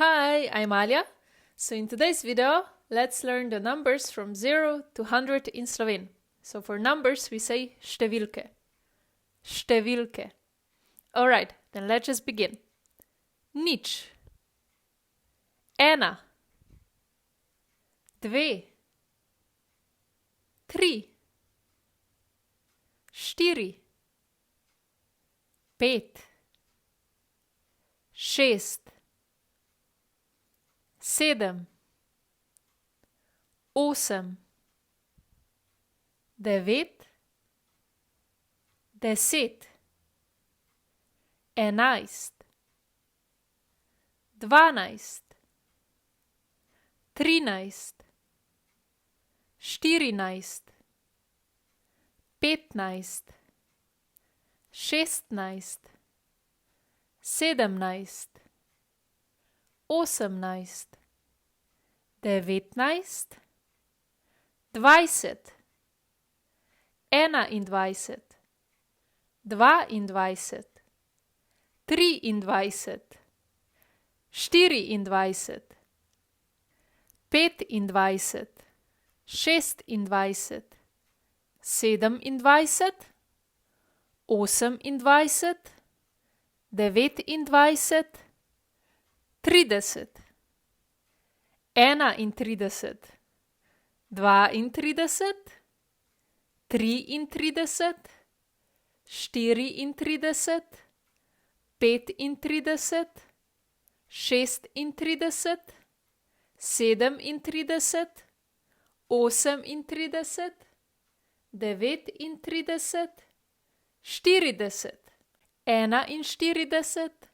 Hi, I'm Alja. So in today's video, let's learn the numbers from 0 to 100 in Slovene. So for numbers, we say številke. Številke. Alright, then let's just begin. Nič. Ena. Dve. Tri. Štiri. Pet. Šest. Sedem. Osem. Devet. Deset. Enajst. Dvanajst. Trinajst. Štirinajst. Petnajst. Šestnajst. Sedemnajst. Osemnajst. Devetnajst. Dvajset. Enaindvajset. Dvaindvajset. Triindvajset. Štiriindvajset. Petindvajset. Šestindvajset. Sedemindvajset. Osemindvajset. Devetindvajset. 30. Enaintrideset. Dvaintrideset. Triintrideset. Štiriintrideset. Petintrideset. Šestintrideset. Sedemintrideset. Osemintrideset. Devetintrideset. 40. Enainštirideset.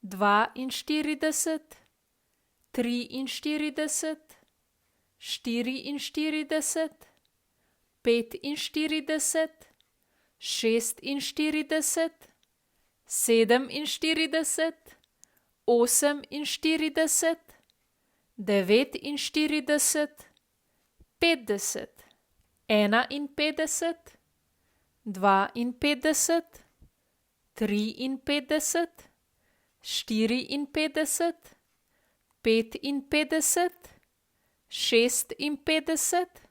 Dvainštirideset. Triinštirideset. Štiriinštirideset. Petinštirideset. Šestinštirideset. Sedeminštirideset. Oseminštirideset. Devetinštirideset. 50. Enainpetdeset. Dvainpetdeset. Triinpetdeset. Štiriinpetdeset. Petinpetdeset. Šestinpetdeset.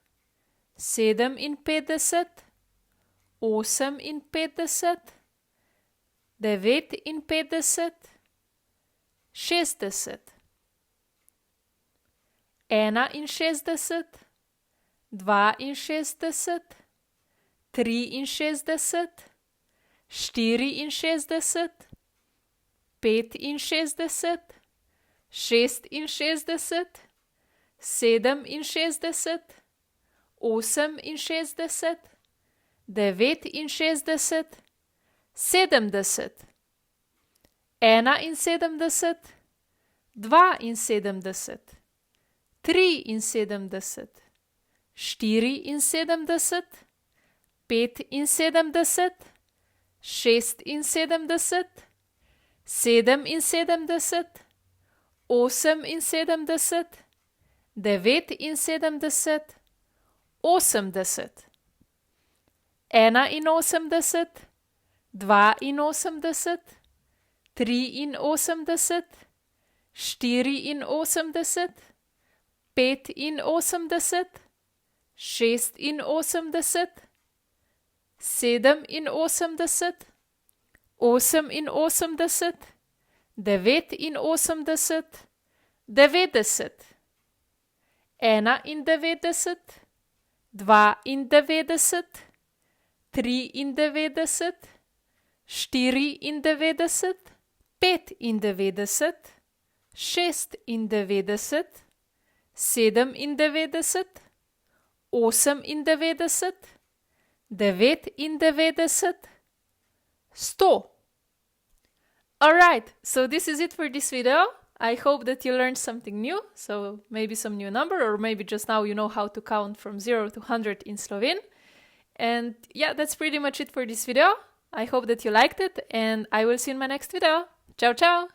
Sedeminpetdeset. Oseminpetdeset. Devetinpetdeset. 60. Enainšestdeset. Dvainšestdeset. Triinšestdeset. Štiriinšestdeset. Petinšestdeset. Šestinšestdeset. Sedeminšestdeset. Oseminšestdeset. Devetinšestdeset. 70. Enainsedemdeset. Dvainsedemdeset. Triinsedemdeset. Štiriinsedemdeset. Petinsedemdeset. Šestinsedemdeset. Sedeminsedemdeset. Oseminsedemdeset. Devetinsedemdeset. 80. Enainosemdeset. Dvainosemdeset. Triinosemdeset. Štiriinosemdeset. Petinosemdeset. Šestinosemdeset. Sedeminosemdeset. Oseminosemdeset. Devetinosemdeset. 90. Enaindevetdeset. Dvaindevetdeset. Triindevetdeset. Štiriindevetdeset. Petindevetdeset. Šestindevetdeset. Sedemindevetdeset. Osemindevetdeset. Devetindevetdeset. 100. Alright, so this is it for this video. I hope that you learned something new, so maybe some new number, or maybe just now you know how to count from 0 to 100 in Slovene. And yeah, that's pretty much it for this video. I hope that you liked it, and I will see you in my next video. Ciao, ciao!